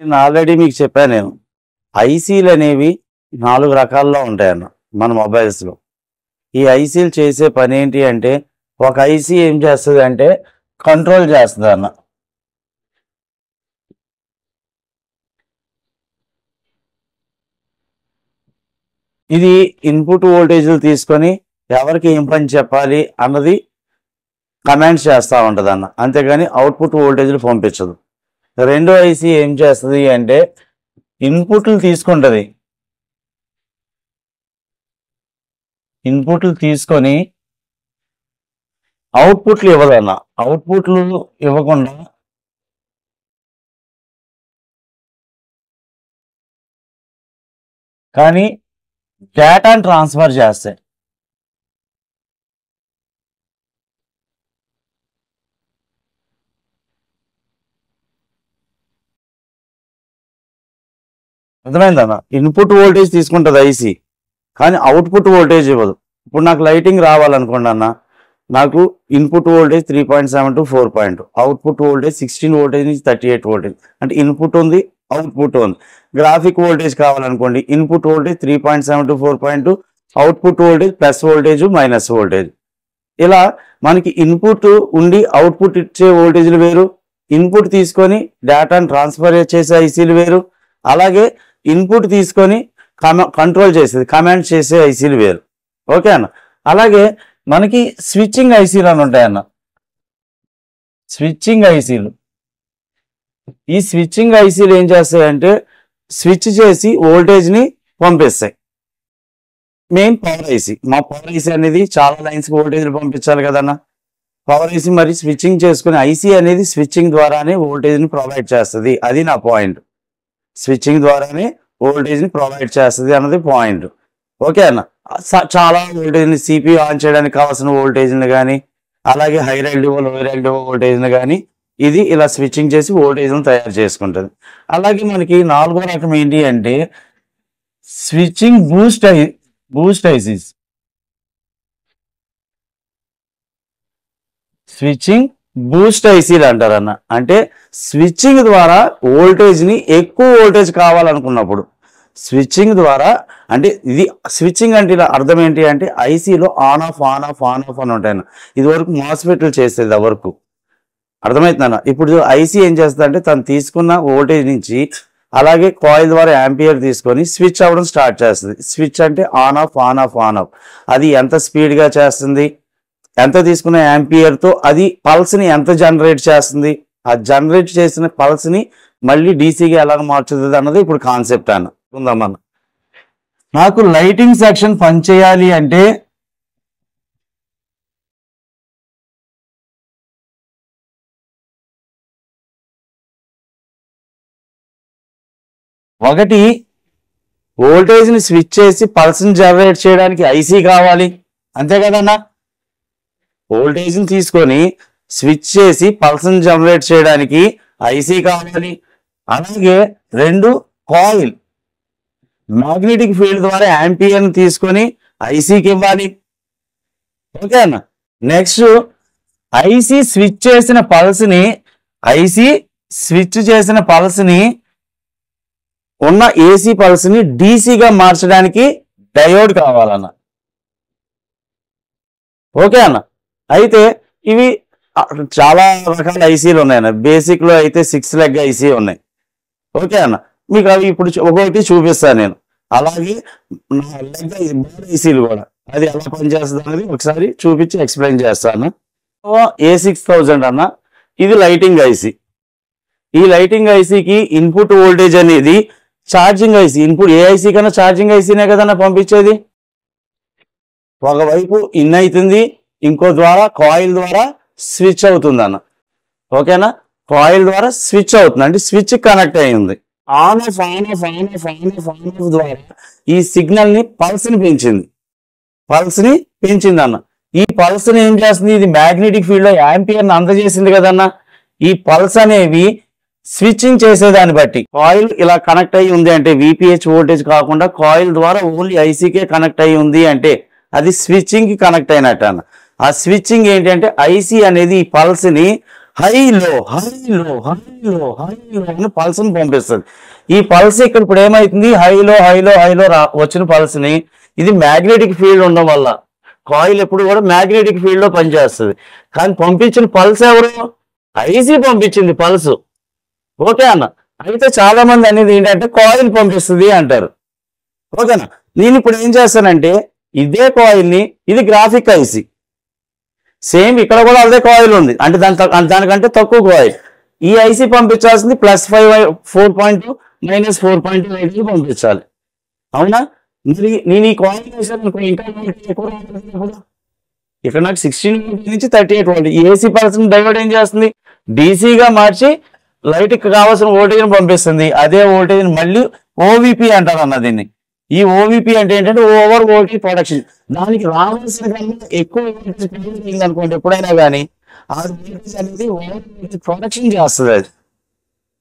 నేను ఆల్రెడీ మీకు చెప్పాను నేను. ఐసీలు అనేవి 4 రకాల్లో ఉంటాయన్న మన మొబైల్స్‌లో. ఈ ఐసీలు చేసే పనేంటి అంటే, ఒక ఐసీ ఏం చేస్తదంటే కంట్రోల్ చేస్తదన్న. ఇది ఇన్‌పుట్ వోల్టేజ్‌లు తీసుకొని ఎవరికి ఏం పని చెప్పాలి అన్నది కమాండ్స్ చేస్తా ఉంటదన్న. అంతేగాని అవుట్‌పుట్ వోల్టేజ్‌లు పంపించదు. రెండో ఐసీ ఏం చేస్తది అంటే ఇన్‌పుట్‌లు తీసుకుంటది. ఇన్‌పుట్‌లు తీసుకొని అవుట్‌పుట్‌లు ఇవ్వదన్న. అవుట్‌పుట్‌లు ఇవ్వకుండా కానీ డేటాను ట్రాన్స్‌ఫర్ చేస్తాయి. అర్థమైందన్న. ఇన్‌పుట్ వోల్టేజ్ తీసుకుంటది ఐసీ. కానీ అవుట్‌పుట్ వోల్టేజ్ ఇవ్వదు. ఇప్పుడు నాకు లైటింగ్ రావాలనుకోండి అన్న. నాకు input voltage 3.7 to 4. Output voltage 16 voltage నుంచి 38 వోల్టేజ్. అంటే ఇన్‌పుట్ ఉంది, అవుట్‌పుట్ ఉంది. గ్రాఫిక్ వోల్టేజ్ కావాలనుకోండి. Input voltage 3.7 to 4. Output voltage plus voltage, minus voltage. ఇలా మనకి ఇన్‌పుట్ ఉండి అవుట్‌పుట్ ఇచ్చే వోల్టేజ్‌లు వేరు. ఇన్‌పుట్ తీసుకొని డేటాను ట్రాన్స్‌ఫర్ చేసే ఐసీలు వేరు. అలాగే ఇన్‌పుట్ తీసుకొని కంట్రోల్ చేసేది కమాండ్ చేసే ఐసీలు వేరు. ఓకే అన్న. అలాగే మనకి స్విచ్చింగ్ ఐసీలు అని ఉంటాయన్న. స్విచ్చింగ్ ఐసీలు. ఈ స్విచ్చింగ్ ఐసీలు ఏం చేస్తాయంటే స్విచ్ చేసి వోల్టేజ్ని పంపిస్తాయి. Main power IC. మా పవర్ ఐసీ అనేది చాలా లైన్స్కి వోల్టేజ్లు పంపించాలి కదన్న. పవర్ ఐసీ మరి స్విచ్చింగ్ చేసుకుని ఐసీ అనేది స్విచ్చింగ్ ద్వారానే వోల్టేజ్ని ప్రొవైడ్ చేస్తుంది. అది నా పాయింట్. స్విచ్చింగ్ ద్వారానే వోల్టేజ్ని ప్రొవైడ్ చేస్తుంది అన్నది పాయింట్. ఓకే అన్న. చాలా వోల్టేజ్ని సిపియు ఆన్ చేయడానికి కావాల్సిన వోల్టేజ్ని కానీ అలాగే హైర్ ఎల్డిఓ లోయర్ ఎల్డిఓ వోల్టేజ్ని కానీ ఇది ఇలా స్విచ్చింగ్ చేసి వోల్టేజ్ని తయారు చేసుకుంటుంది. అలాగే మనకి 4వ రకం ఏంటి అంటే switching boost ICs. Switching boost ఐసీలు అంటారన్న. అంటే స్విచ్చింగ్ ద్వారా వోల్టేజ్ని ఎక్కువ వోల్టేజ్ కావాలనుకున్నప్పుడు స్విచ్చింగ్ ద్వారా అంటే ఇది స్విచ్చింగ్ అంటే ఇలా అర్థం ఏంటి అంటే ఐసీలో ఆన్ ఆఫ్ అని ఉంటాయన్న. ఇది వరకు మాస్ఫెట్లు చేసేది వరకు అర్థమవుతుందన్న. ఇప్పుడు ఐసీ ఏం చేస్తుందంటే తను తీసుకున్న వోల్టేజ్ నుంచి అలాగే కాయిల్ ద్వారా యాంపియర్ తీసుకొని స్విచ్ అవ్వడం స్టార్ట్ చేస్తుంది. స్విచ్ అంటే ఆన్ ఆఫ్. అది ఎంత స్పీడ్గా చేస్తుంది, ఎంత తీసుకున్న యాంపియర్తో అది పల్స్ని ఎంత జనరేట్ చేస్తుంది, ఆ జనరేట్ చేసిన పల్స్ని మళ్ళీ డీసీగా ఎలా మార్చుతుంది అన్నది ఇప్పుడు కాన్సెప్ట్ అన్న ఉందామన్న. నాకు లైటింగ్ సెక్షన్ పనిచేయాలి అంటే ఒకటి వోల్టేజ్ని స్విచ్ చేసి పల్స్ని జనరేట్ చేయడానికి ఐసీ కావాలి, అంతే కదన్నా. వోల్టేజ్ని తీసుకొని స్విచ్ చేసి పల్స్ని జనరేట్ చేయడానికి ఐసీ కావాలి. అలాగే రెండు కాయిల్ మ్యాగ్నెటిక్ ఫీల్డ్ ద్వారా యాంపియర్ని తీసుకొని ఐసీకి ఇవ్వాలి. ఓకే అన్న. నెక్స్ట్ ఐసీ స్విచ్ చేసిన పల్స్ని ఉన్న ఏసీ పల్స్ని డీసీగా మార్చడానికి డయోడ్ కావాలన్న. ఓకే అన్న. అయితే ఇవి చాలా రకాల ఐసీలు ఉన్నాయన్న. బేసిక్లో అయితే 6 లెగ్ ఐసీ ఉన్నాయి. ఓకే అన్న. మీకు అవి ఇప్పుడు ఒక్కొక్కటి చూపిస్తాను నేను. అలాగే లెగ్ ఐసీలు కూడా అది ఎలా పనిచేస్తుంది అనేది ఒకసారి చూపించి ఎక్స్ప్లెయిన్ చేస్తాను. A6000 అన్న. ఇది లైటింగ్ ఐసీ. ఈ లైటింగ్ ఐసీకి ఇన్పుట్ వోల్టేజ్ అనేది ఛార్జింగ్ ఐసీ. ఇన్పుట్ ఏ ఐసీ కన్నా ఛార్జింగ్ ఐసీనే కదన్నా పంపించేది. ఒకవైపు ఇన్ అవుతుంది, ఇంకో ద్వారా కాయిల్ ద్వారా స్విచ్ అవుతుంది అన్న. ఓకేనా. కాయిల్ ద్వారా స్విచ్ అవుతుంది అంటే స్విచ్ కనెక్ట్ అయ్యింది. ఆన్ ఆఫ్ ద్వారా ఈ సిగ్నల్ని పల్స్ని పెంచింది అన్న. ఈ పల్స్ని ఏం చేస్తుంది, ఇది మ్యాగ్నెటిక్ ఫీల్డ్లో యాంపియర్ని అందజేసింది కదన్న. ఈ పల్స్ అనేవి స్విచ్చింగ్ చేసేదాన్ని బట్టి కాయిల్ ఇలా కనెక్ట్ అయ్యి ఉంది అంటే విపిహెచ్ వోల్టేజ్ కాకుండా కాయిల్ ద్వారా ఓన్లీ ఐసీకే కనెక్ట్ అయ్యి ఉంది అంటే అది స్విచ్చింగ్కి కనెక్ట్ అయినట్టు అన్న. ఆ స్విచ్చింగ్ ఏంటంటే ఐసీ అనేది ఈ పల్స్ని హైలో హైలో హైలో హైలో అని పల్స్ని పంపిస్తుంది. ఈ పల్స్ ఇక్కడ ఇప్పుడు ఏమైతుంది, హైలో హైలో హైలో వచ్చిన పల్స్ని ఇది మ్యాగ్నెటిక్ ఫీల్డ్ ఉండడం వల్ల కాయిల్ ఎప్పుడు కూడా మ్యాగ్నెటిక్ ఫీల్డ్ లో పనిచేస్తుంది. కానీ పంపించిన పల్స్ ఎవరు, ఐసీ పంపించింది పల్స్. ఓకే అన్న. అయితే చాలా మంది అనేది ఏంటంటే కాయిల్ పంపిస్తుంది అంటారు. ఓకేనా. నేను ఇప్పుడు ఏం చేస్తానంటే ఇదే కాయిల్ ని, ఇది గ్రాఫిక్ ఐసీ, సేమ్ ఇక్కడ కూడా అదే కాయిల్ ఉంది అంటే దానికంటే తక్కువ కాయిల్. ఈ ఐసీ పంపించాల్సింది +5 4.2 -4.2 పంపించాలి. అవునా. మరి నేను ఈ కాయిల్ వేసాను ఇంకా ఎక్కువ ఇక్కడ నాకు 16 వోల్ట్ నుంచి 38 వోల్ట్. ఈ ఏసీ పల్స్ డైవర్ట్ ఏం చేస్తుంది, డీసీగా మార్చి లైట్ కి కావాల్సిన వోల్టేజ్ పంపిస్తుంది. అదే వోల్టేజ్ మళ్ళీ ఓవిపి అంటారు అన్న దీన్ని. ఈ ఓవిపి అంటే ఏంటంటే ఓవర్ వోల్టేజ్ ప్రొడక్షన్. దానికి రావాల్సిన కన్నా ఎక్కువ వోల్టేజ్ అనుకోండి ఎప్పుడైనా కానీ ఆ వోల్టేజ్ అనేది ఓవర్ వోల్టేజ్ ప్రొడక్షన్ చేస్తుంది. అది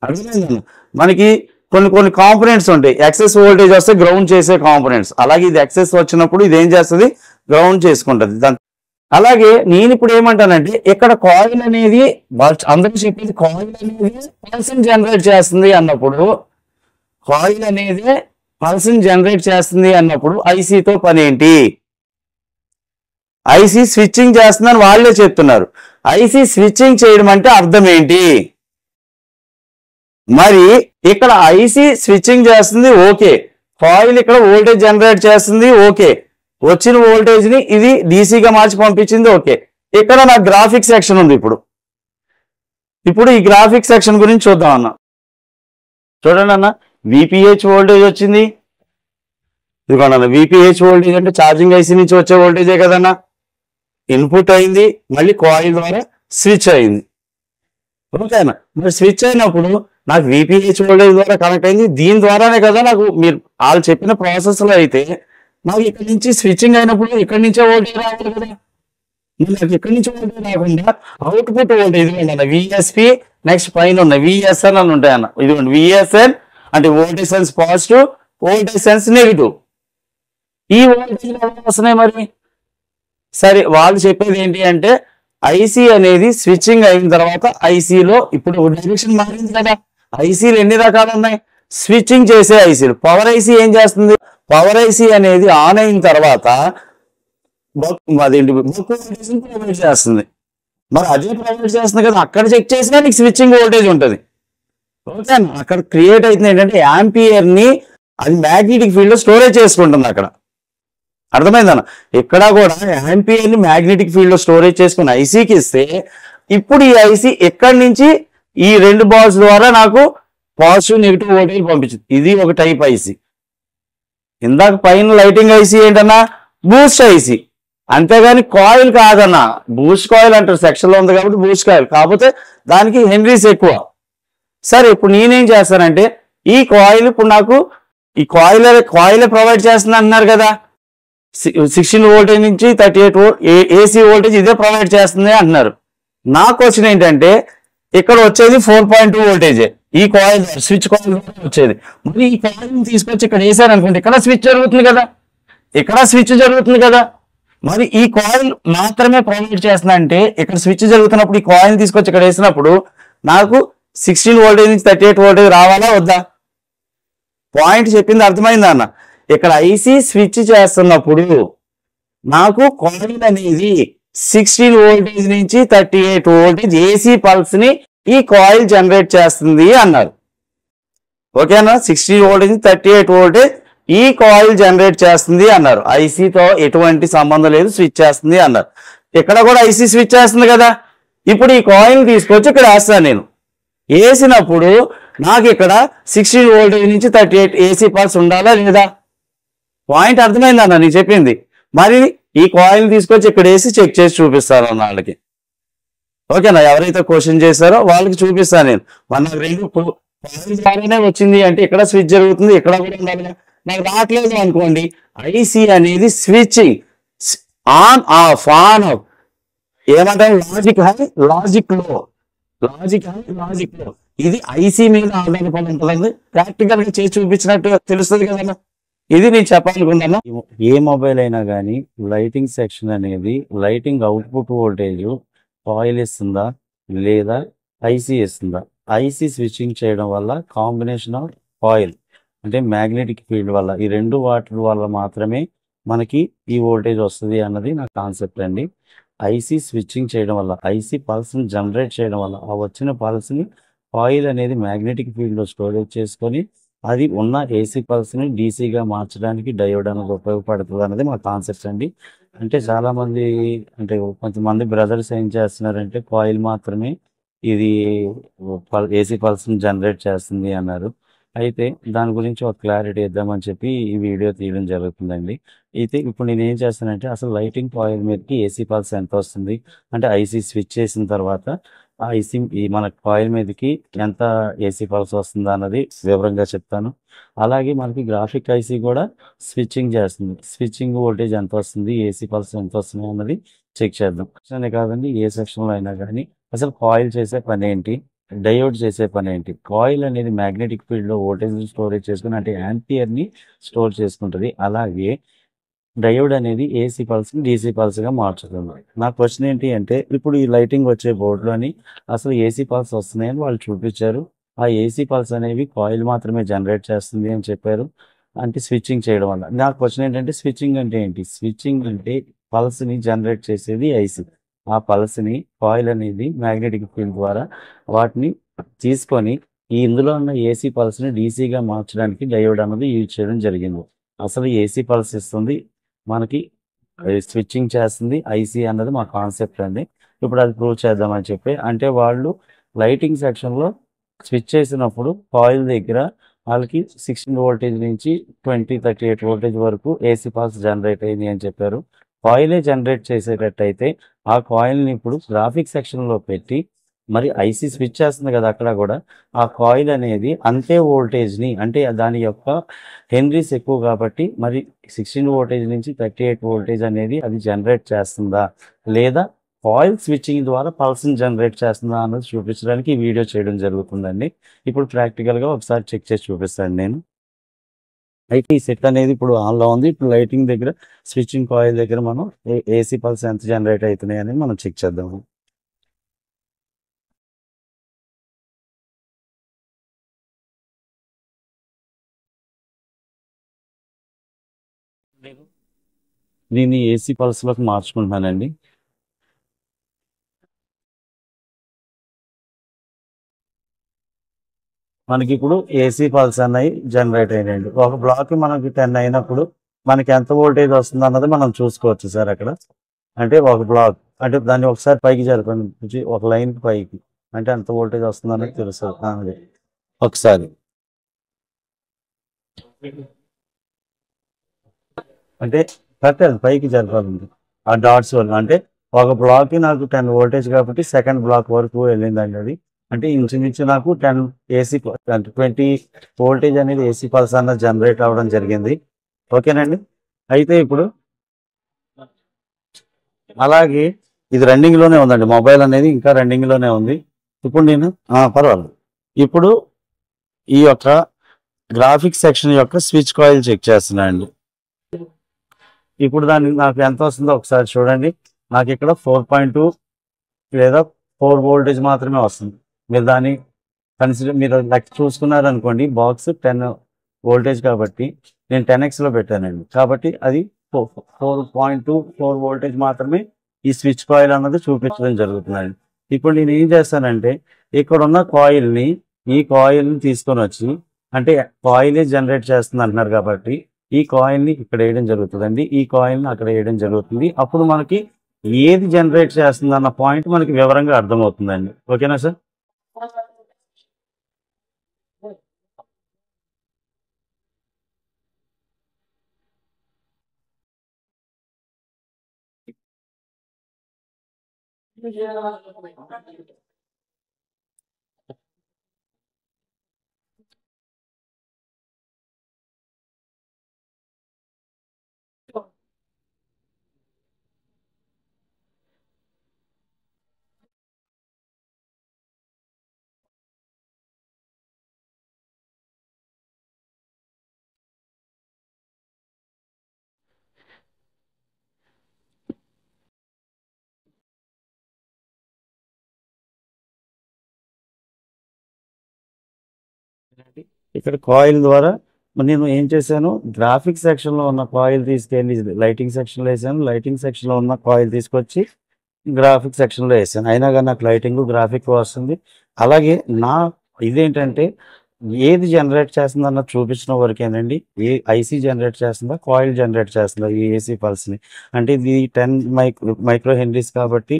అర్థమైందన్న. మనకి కొన్ని కాంపోనెంట్స్ ఉంటాయి. ఎక్సెస్ వోల్టేజ్ వస్తే గ్రౌండ్ చేసే కాంపోనెంట్స్. అలాగే ఇది ఎక్సెస్ వచ్చినప్పుడు ఇది ఏం చేస్తుంది, గ్రౌండ్ చేసుకుంటుంది. అలాగే నేను ఇప్పుడు ఏమంటానంటే ఇక్కడ కాయిల్ అనేది అందరూ చెప్పేది కాయిల్ అనేది పల్స్ జనరేట్ చేస్తుంది అన్నప్పుడు, కాయిల్ అనేది పల్స్ జనరేట్ చేస్తుంది అన్నప్పుడు ఐసీతో పని ఏంటి, ఐసీ స్విచ్చింగ్ చేస్తుందని వాళ్ళే చెప్తున్నారు. ఐసీ స్విచ్చింగ్ చేయడం అంటే అర్థం ఏంటి, మరి ఇక్కడ ఐసీ స్విచ్చింగ్ చేస్తుంది ఓకే, కాయిల్ ఇక్కడ వోల్టేజ్ జనరేట్ చేస్తుంది ఓకే, వచ్చిన వోల్టేజ్ ని ఇది డీసీగా మార్చి పంపించింది ఓకే. ఇక్కడ నా గ్రాఫిక్ సెక్షన్ ఉంది. ఇప్పుడు ఈ గ్రాఫిక్ సెక్షన్ గురించి చూద్దాం అన్న. చూడండి అన్న, విపిహెచ్ వోల్టేజ్ వచ్చింది. ఇదిగోండి అన్న, విపిహెచ్ వోల్టేజ్ అంటే ఛార్జింగ్ ఐసీ నుంచి వచ్చే వోల్టేజే కదన్నా. ఇన్పుట్ అయింది, మళ్ళీ కాయిల్ ద్వారా స్విచ్ అయింది. ఓకేనా. మరి స్విచ్ అయినప్పుడు నాకు విపిహెచ్ వోల్టేజ్ ద్వారా కనెక్ట్ అయింది. దీని ద్వారానే కదా నాకు మీరు వాళ్ళు చెప్పిన ప్రాసెస్ లో అయితే నాకు ఇక్కడ నుంచి స్విచ్చింగ్ అయినప్పుడు ఇక్కడ నుంచే వోల్టేజ్ రావాలి కదా. నాకు ఇక్కడ నుంచి వోల్టేజ్ రాకుండా అవుట్పుట్ వోల్టేజ్ ఇదిగోండి విఎస్పి, నెక్స్ట్ పైన ఉన్న విఎస్ఎన్ అని ఉంటాయి అన్న. ఇదిగోండి విఎస్ఎన్ అంటే voltage sense positive, voltage sense negative. ఈ వోల్టేజ్ వస్తున్నాయి మరి. సరే, వాళ్ళు చెప్పేది ఏంటి అంటే ఐసీ అనేది స్విచ్చింగ్ అయిన తర్వాత ఐసీలో ఇప్పుడు డైరెక్షన్ మారింది కదా. ఐసీలు ఎన్ని రకాలు ఉన్నాయి, స్విచ్చింగ్ చేసే ఐసీలు. పవర్ ఐసీ ఏం చేస్తుంది, పవర్ ఐసీ అనేది ఆన్ అయిన తర్వాత ప్రొవైడ్ చేస్తుంది. మరి అదే ప్రొవైడ్ చేస్తుంది కదా, అక్కడ చెక్ చేసినా నీకు స్విచ్చింగ్ వోల్టేజ్ ఉంటుంది. ఓకే, అక్కడ క్రియేట్ అవుతుంది ఏంటంటే యాంపియర్ ని అది మ్యాగ్నెటిక్ ఫీల్డ్ లో స్టోరేజ్ చేసుకుంటుంది అక్కడ. అర్థమైందన్న. ఇక్కడ కూడా యాంపియర్ ని మ్యాగ్నెటిక్ ఫీల్డ్ లో స్టోరేజ్ చేసుకుని ఐసీకి ఇస్తే ఇప్పుడు ఈ ఐసీ ఎక్కడి నుంచి ఈ రెండు బాల్స్ ద్వారా నాకు పాజిటివ్ నెగిటివ్ వోల్టేజ్ పంపించింది. ఇది ఒక టైప్ ఐసీ. ఇందాక పైన లైటింగ్ ఐసీ ఏంటన్నా, బూస్ట్ ఐసీ. అంతేగాని కాయిల్ కాదన్నా. బూస్ట్ కాయిల్ అంటారు, సెక్షన్ లో ఉంది కాబట్టి బూస్ట్ కాయిల్, కాకపోతే దానికి హెన్రీస్ ఎక్కువ. సరే, ఇప్పుడు నేనేం చేస్తానంటే ఈ కాయిల్ ఇప్పుడు నాకు ఈ కాయిలే ప్రొవైడ్ చేస్తుంది అంటున్నారు కదా. 16 వోల్టేజ్ నుంచి 38 వోల్ట్ ఏసీ వోల్టేజ్ ఇదే ప్రొవైడ్ చేస్తుంది అంటున్నారు. నా క్వశ్చన్ ఏంటంటే ఇక్కడ వచ్చేది 4.2 వోల్టేజే ఈ కాయిల్ స్విచ్ కాయిల్ వచ్చేది. మరి ఈ కాయిల్ తీసుకొచ్చి ఇక్కడ వేసారు అనుకోండి, ఇక్కడ స్విచ్ జరుగుతుంది కదా, ఇక్కడ స్విచ్ జరుగుతుంది కదా. మరి ఈ కాయిల్ మాత్రమే ప్రొవైడ్ చేస్తున్నా అంటే ఇక్కడ స్విచ్ జరుగుతున్నప్పుడు ఈ కాయిల్ తీసుకొచ్చి ఇక్కడ వేసినప్పుడు నాకు 16 వోల్టేజ్ నుంచి 38 వోల్టేజ్ రావాలా వద్దా? పాయింట్ చెప్పింది అర్థమైందా అన్న. ఇక్కడ ఐసీ స్విచ్ చేస్తున్నప్పుడు నాకు కాయిల్ అనేది 16 వోల్టేజ్ నుంచి 38 వోల్టేజ్ ఏసీ పల్స్ ని ఈ కాయిల్ జనరేట్ చేస్తుంది అన్నారు. ఓకేనా. 16 వోల్టేజ్ నుంచి 38 వోల్టేజ్ ఈ కాయిల్ జనరేట్ చేస్తుంది అన్నారు. ఐసీతో ఎటువంటి సంబంధం లేదు, స్విచ్ చేస్తుంది అన్నారు. ఇక్కడ కూడా ఐసీ స్విచ్ చేస్తుంది కదా. ఇప్పుడు ఈ కాయిల్ తీసుకొచ్చి ఇక్కడ వేస్తాను నేను. వేసినప్పుడు నాకు ఇక్కడ 16 వోల్టేజ్ నుంచి 38 ఏసీ పల్స్ ఉండాలా లేదా? పాయింట్ అర్థమైందన్న నేను చెప్పింది. మరి ఈ కాయిల్ తీసుకొచ్చి ఇక్కడ వేసి చెక్ చేసి చూపిస్తారు అన్న వాళ్ళకి. ఓకేనా. ఎవరైతే క్వశ్చన్ చేశారో వాళ్ళకి చూపిస్తాను నేను. నాకు రెండు కాయిల్ ద్వారానే వచ్చింది అంటే ఇక్కడ స్విచ్ జరుగుతుంది, ఇక్కడ కూడా ఉండాలి. నాకు రావట్లేదు అనుకోండి, ఐసీ అనేది switching on off on off ఏమంటారు, లాజిక్ హై లాజిక్ లో, లాజిక్ హై లాజిక్ లో. ఇది ఐసీ మీద ఆధారపడి ఉంటుందండి. ప్రాక్టికల్ గా చేసి చూపించినట్టు తెలుస్తుంది కదన్నా. ఇది నేను చెప్పాలనుకున్నాను. ఏ మొబైల్ అయినా కానీ లైటింగ్ సెక్షన్ అనేది లైటింగ్ అవుట్పుట్ వోల్టేజ్ కాయిల్ ఇస్తుందా లేదా ఐసీ ఇస్తుందా? ఐసీ స్విచ్చింగ్ చేయడం వల్ల కాంబినేషన్ ఆఫ్ కాయిల్ అంటే మ్యాగ్నెటిక్ ఫీల్డ్ వల్ల ఈ రెండు వాటి వల్ల మాత్రమే మనకి ఈ వోల్టేజ్ వస్తుంది అన్నది నా కాన్సెప్ట్ అండి. ఐసీ స్విచ్చింగ్ చేయడం వల్ల ఐసీ పల్స్ని జనరేట్ చేయడం వల్ల ఆ వచ్చిన పల్స్ని కాయిల్ అనేది మ్యాగ్నెటిక్ ఫీల్డ్లో స్టోరేజ్ చేసుకొని అది ఉన్న ఏసీ పల్స్ని డీసీగా మార్చడానికి డయోడ్ అనేది ఉపయోగపడుతుంది అన్నది మా కాన్సెప్ట్ అండి. అంటే చాలామంది అంటే కొంతమంది బ్రదర్స్ ఏం చేస్తున్నారంటే కాయిల్ మాత్రమే ఇది ఏసీ పల్స్ని జనరేట్ చేస్తుంది అన్నారు. అయితే దాని గురించి ఒక క్లారిటీ ఇద్దామని చెప్పి ఈ వీడియో తీయడం జరుగుతుందండి. అయితే ఇప్పుడు నేను ఏం చేస్తానంటే అసలు లైటింగ్ కాయిల్ మీదకి ఏసీ పల్స్ ఎంత వస్తుంది అంటే ఐసీ స్విచ్ చేసిన తర్వాత ఆ ఐసీ ఈ మన కాయిల్ మీదకి ఎంత ఏసీ పల్స్ వస్తుందా అన్నది వివరంగా చెప్తాను. అలాగే మనకి గ్రాఫిక్ ఐసీ కూడా స్విచ్చింగ్ చేస్తుంది. స్విచ్చింగ్ వోల్టేజ్ ఎంత వస్తుంది ఏసీ పల్స్ ఎంత వస్తుంది అన్నది చెక్ చేద్దాం. సెక్షనే కాదండి ఏ సెక్షన్లో అయినా కానీ అసలు కాయిల్ చేసే పని ఏంటి, డయోడ్ చేసే పని ఏంటి? కాయిల్ అనేది మ్యాగ్నెటిక్ ఫీల్డ్లో వోల్టేజ్ స్టోరేజ్ చేసుకుని అంటే యాంపియర్ని స్టోర్ చేసుకుంటుంది. అలాగే డయోడ్ అనేది ఏసీ పల్స్ని డీసీ పల్స్గా మార్చుతుంది. నా క్వశ్చన్ ఏంటి అంటే ఇప్పుడు ఈ లైటింగ్ వచ్చే బోర్డులోని అసలు ఏసీ పల్స్ వస్తున్నాయని వాళ్ళు చూపించారు. ఆ ఏసీ పల్స్ అనేవి కాయిల్ మాత్రమే జనరేట్ చేస్తుంది అని చెప్పారు. అంటే స్విచ్చింగ్ చేయడం వల్ల నా క్వశ్చన్ ఏంటంటే స్విచ్చింగ్ అంటే ఏంటి? స్విచ్చింగ్ అంటే పల్స్ని జనరేట్ చేసేది ఐసీ. ఆ పల్స్ని కాయిల్ అనేది మ్యాగ్నెటిక్ ఫీల్డ్ ద్వారా వాటిని తీసుకొని ఈ ఇందులో ఉన్న ఏసీ పల్స్ని డీసీగా మార్చడానికి డయోడ్ అన్నది యూజ్ చేయడం జరిగింది. అసలు ఏసీ పల్స్ ఇస్తుంది మనకి స్విచ్చింగ్ చేస్తుంది ఐసీ అన్నది మా కాన్సెప్ట్ అండి. ఇప్పుడు అది ప్రూవ్ చేద్దామని చెప్పి అంటే వాళ్ళు లైటింగ్ సెక్షన్లో స్విచ్ చేసినప్పుడు కాయిల్ దగ్గర వాళ్ళకి 16 వోల్టేజ్ నుంచి 38 వోల్టేజ్ వరకు ఏసీ పల్స్ జనరేట్ అయింది అని చెప్పారు. కాయిలే జనరేట్ చేసేటట్టయితే ఆ కాయిల్ని ఇప్పుడు గ్రాఫిక్ సెక్షన్లో పెట్టి మరి ఐసీ స్విచ్ చేస్తుంది కదా అక్కడ కూడా ఆ కాయిల్ అనేది అంతే వోల్టేజ్ని అంటే దాని యొక్క హెన్రీస్ ఎక్కువ కాబట్టి మరి 16 వోల్టేజ్ నుంచి 38 వోల్టేజ్ అనేది అది జనరేట్ చేస్తుందా లేదా కాయిల్ స్విచ్చింగ్ ద్వారా పల్స్ని జనరేట్ చేస్తుందా అన్నది చూపించడానికి ఈ వీడియో చేయడం జరుగుతుందండి. ఇప్పుడు ప్రాక్టికల్గా ఒకసారి చెక్ చేసి చూపిస్తాను నేను. అయితే ఈ సెట్ అనేది ఇప్పుడు ఆన్లో ఉంది. ఇప్పుడు లైటింగ్ దగ్గర స్విచ్చింగ్ కాయిల్ దగ్గర మనం ఏసీ పల్స్ ఎంత జనరేట్ అవుతున్నాయి అనేది మనం చెక్ చేద్దాము. దీన్ని ఏసీ పల్స్లోకి మార్చుకుంటున్నానండి. మనకి ఇప్పుడు ఏసీ పల్స్ అన్నవి జనరేట్ అయినాయండి. ఒక బ్లాక్ మనకి 10 అయినప్పుడు మనకి ఎంత వోల్టేజ్ వస్తుంది అన్నది మనం చూసుకోవచ్చు సార్ అక్కడ. అంటే ఒక బ్లాక్ అంటే దాన్ని ఒకసారి పైకి జరపండి ఒక లైన్ పైకి అంటే ఎంత వోల్టేజ్ వస్తుంది అన్నది తెలుస్తుంది. అది ఒకసారి అంటే కరెక్ట్ పైకి జరపాలండి ఆ డాట్స్ వల్ల అంటే ఒక బ్లాక్ నాకు 10 వోల్టేజ్ కాబట్టి సెకండ్ బ్లాక్ వరకు వెళ్ళిందండి అది. అంటే ఇంచుమించు నాకు 10 ఏసీ అంటే 20 వోల్టేజ్ అనేది ఏసీ పల్స్ అన్నది జనరేట్ అవ్వడం జరిగింది. ఓకేనండి. అయితే ఇప్పుడు అలాగే ఇది రన్నింగ్ లోనే ఉందండి. మొబైల్ అనేది ఇంకా రన్నింగ్ లోనే ఉంది. ఇప్పుడు నేను పర్వాలేదు. ఇప్పుడు ఈ యొక్క గ్రాఫిక్స్ సెక్షన్ యొక్క స్విచ్ కాయిల్ చెక్ చేస్తున్నా అండి. ఇప్పుడు దానికి నాకు ఎంత వస్తుందో ఒకసారి చూడండి. నాకు ఇక్కడ 4.2 లేదా 4 వోల్టేజ్ మాత్రమే వస్తుంది. మీరు దాన్ని కన్సిడర్ మీరు లెక్క చూసుకున్నారనుకోండి బాక్స్ 10 వోల్టేజ్ కాబట్టి నేను 10x పెట్టానండి. కాబట్టి అది 4.24 వోల్టేజ్ మాత్రమే ఈ స్విచ్ కాయిల్ అన్నది చూపించడం జరుగుతుందండి. ఇప్పుడు నేను ఏం చేస్తానంటే ఇక్కడ ఉన్న కాయిల్ని ఈ కాయిల్ని తీసుకొని వచ్చి అంటే కాయిలే జనరేట్ చేస్తుంది అంటున్నారు కాబట్టి ఈ కాయిల్ని ఇక్కడ వేయడం జరుగుతుందండి. ఈ కాయిల్ని అక్కడ వేయడం జరుగుతుంది. అప్పుడు మనకి ఏది జనరేట్ చేస్తుంది అన్న పాయింట్ మనకి వివరంగా అర్థమవుతుందండి. ఓకేనా సార్? ఇక్కడ కాయిల్ ద్వారా మరి నేను ఏం చేశాను, గ్రాఫిక్ సెక్షన్లో ఉన్న కాయిల్ తీసుకెళ్ళి లైటింగ్ సెక్షన్లో వేసాను, లైటింగ్ సెక్షన్లో ఉన్న కాయిల్ తీసుకొచ్చి గ్రాఫిక్ సెక్షన్లో వేసాను. అయినా కానీ నాకు లైటింగ్ గ్రాఫిక్ వస్తుంది. అలాగే నా ఇదేంటంటే ఏది జనరేట్ చేస్తుంది అన్నది చూపించిన వరకేనండి. ఏ ఐసీ జనరేట్ చేస్తుందా, కాయిల్ జనరేట్ చేస్తుందా ఈ ఏసీ పల్స్ని, అంటే ఇది 10 మైక్రో హెన్రీస్ కాబట్టి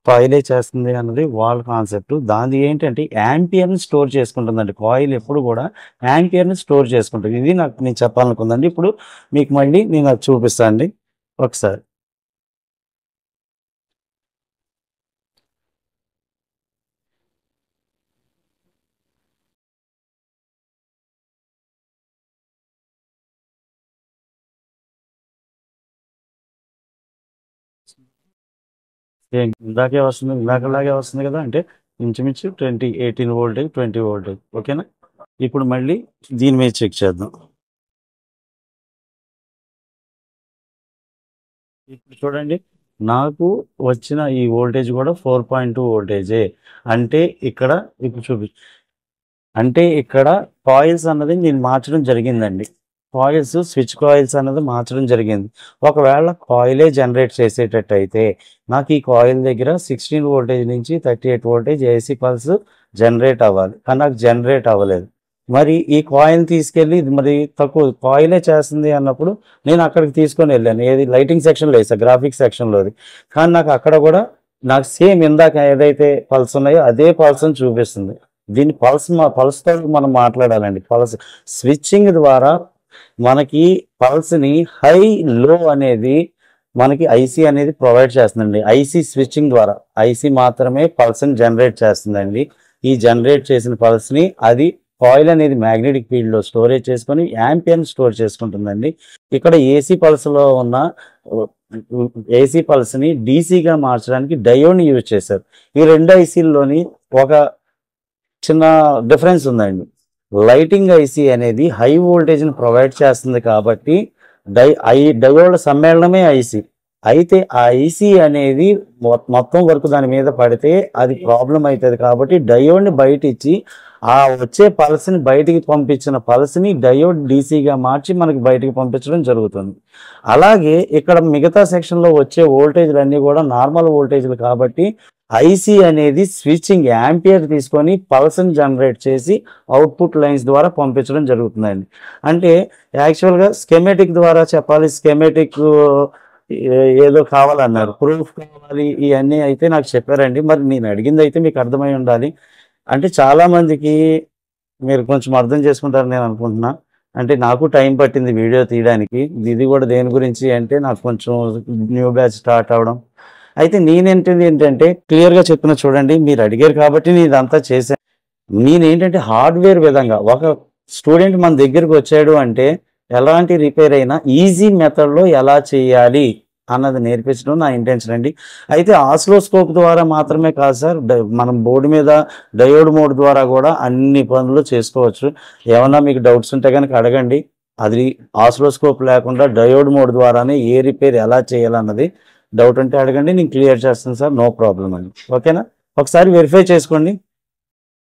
కాయిలే చేస్తుంది అన్నది వాళ్ళ కాన్సెప్ట్. దాని ఏంటంటే యాంపియర్ని స్టోర్ చేసుకుంటుందండి. కాయిల్ ఎప్పుడు కూడా యాంపియర్ని స్టోర్ చేసుకుంటుంది. ఇది నాకు నేను చెప్పాలనుకుందండి. ఇప్పుడు మీకు మళ్ళీ నేను అది చూపిస్తాను అండి ఒకసారి. ఇందాకే వస్తుంది, ఇందాకలాగే వస్తుంది కదా, అంటే ఇంచుమించు 18 వోల్టేజ్ 20 వోల్టేజ్. ఓకేనా. ఇప్పుడు మళ్ళీ దీని మీద చెక్ చేద్దాం. ఇప్పుడు చూడండి, నాకు వచ్చిన ఈ వోల్టేజ్ కూడా 4.2 వోల్టేజే. అంటే ఇక్కడ ఇప్పుడు అంటే ఇక్కడ కాయిల్స్ అన్నది నేను మార్చడం జరిగిందండి. కాయిల్స్ స్విచ్ కాయిల్స్ అన్నది మార్చడం జరిగింది. ఒకవేళ కాయిలే జనరేట్ చేసేటట్టు అయితే నాకు ఈ కాయిల్ దగ్గర 16 వోల్టేజ్ నుంచి 38 వోల్టేజ్ ఏసీ పల్స్ జనరేట్ అవ్వాలి, కానీ నాకు జనరేట్ అవ్వలేదు. మరి ఈ కాయిల్ తీసుకెళ్ళి మరి తక్కువ కాయిలే చేస్తుంది అన్నప్పుడు నేను అక్కడికి తీసుకొని వెళ్ళాను, ఏది లైటింగ్ సెక్షన్లో వేసా, గ్రాఫిక్స్ సెక్షన్లోది. కానీ నాకు అక్కడ కూడా నాకు సేమ్ ఇందాక ఏదైతే పల్స్ ఉన్నాయో అదే పల్స్ అని చూపిస్తుంది. దీని పల్స్తో మనం మాట్లాడాలండి. పల్స్ స్విచ్చింగ్ ద్వారా మనకి పల్స్ని హై లో అనేది మనకి ఐసీ అనేది ప్రొవైడ్ చేస్తుందండి. ఐసీ స్విచ్చింగ్ ద్వారా ఐసీ మాత్రమే పల్స్ని జనరేట్ చేస్తుందండి. ఈ జనరేట్ చేసిన పల్స్ని అది కాయిల్ అనేది మ్యాగ్నెటిక్ ఫీల్డ్లో స్టోరేజ్ చేసుకొని యాంపియర్ని స్టోర్ చేసుకుంటుందండి. ఇక్కడ ఏసీ పల్స్లో ఉన్న ఏసీ పల్స్ని డీసీగా మార్చడానికి డయోడ్ని యూజ్ చేశారు. ఈ రెండు ఐసీల్లోని ఒక చిన్న డిఫరెన్స్ ఉందండి. లైటింగ్ ఐసీ అనేది హై వోల్టేజ్ని ప్రొవైడ్ చేస్తుంది కాబట్టి డయోడ్ సమ్మేళనమే ఐసీ. అయితే ఆ ఐసీ అనేది మొత్తం వరకు దాని మీద పడితే అది ప్రాబ్లం అవుతుంది కాబట్టి డయోడ్ని బయట ఇచ్చి ఆ వచ్చే పల్స్ని బయటికి పంపించిన పల్స్ని డయోడ్ డీసీగా మార్చి మనకి బయటికి పంపించడం జరుగుతుంది. అలాగే ఇక్కడ మిగతా సెక్షన్లో వచ్చే వోల్టేజ్లు అన్నీ కూడా నార్మల్ వోల్టేజ్లు కాబట్టి ఐసీ అనేది స్విచ్చింగ్ యాంపియర్ తీసుకొని పల్స్ని జనరేట్ చేసి అవుట్పుట్ లైన్స్ ద్వారా పంపించడం జరుగుతుందండి. అంటే యాక్చువల్గా స్కెమెటిక్ ద్వారా చెప్పాలి, స్కెమెటిక్ ఏదో కావాలన్నారు, ప్రూఫ్ కావాలి, ఇవన్నీ అయితే నాకు చెప్పారండి. మరి నేను అడిగింది అయితే మీకు అర్థమై ఉండాలి. అంటే చాలామందికి మీరు కొంచెం అర్థం చేసుకుంటారని నేను అనుకుంటున్నా. అంటే నాకు టైం పట్టింది వీడియో తీయడానికి. ఇది కూడా దేని గురించి అంటే నాకు కొంచెం న్యూ బ్యాచ్ స్టార్ట్ అవడం. అయితే ఏంటంటే క్లియర్గా చెప్తున్నా చూడండి, మీరు అడిగారు కాబట్టి నేను ఇదంతా చేశాను. నేనేంటంటే హార్డ్వేర్ విధంగా ఒక స్టూడెంట్ మన దగ్గరికి వచ్చాడు అంటే ఎలాంటి రిపేర్ అయినా ఈజీ మెథడ్లో ఎలా చేయాలి అన్నది నేర్పించడం నా ఇంటెన్షన్ అండి. అయితే ఆసిలోస్కోప్ ద్వారా మాత్రమే కాదు సార్, మనం బోర్డు మీద డయోడ్ మోడ్ ద్వారా కూడా అన్ని పనులు చేసుకోవచ్చు. ఏమన్నా మీకు డౌట్స్ ఉంటే కనుక అడగండి. అది ఆసిలోస్కోప్ లేకుండా డయోడ్ మోడ్ ద్వారానే ఏ రిపేర్ ఎలా చేయాలన్నది డౌట్ ఉంటే అడగండి, నేను క్లియర్ చేస్తాను సార్, నో ప్రాబ్లం అండి. ఓకేనా. ఒకసారి వెరిఫై చేసుకోండి.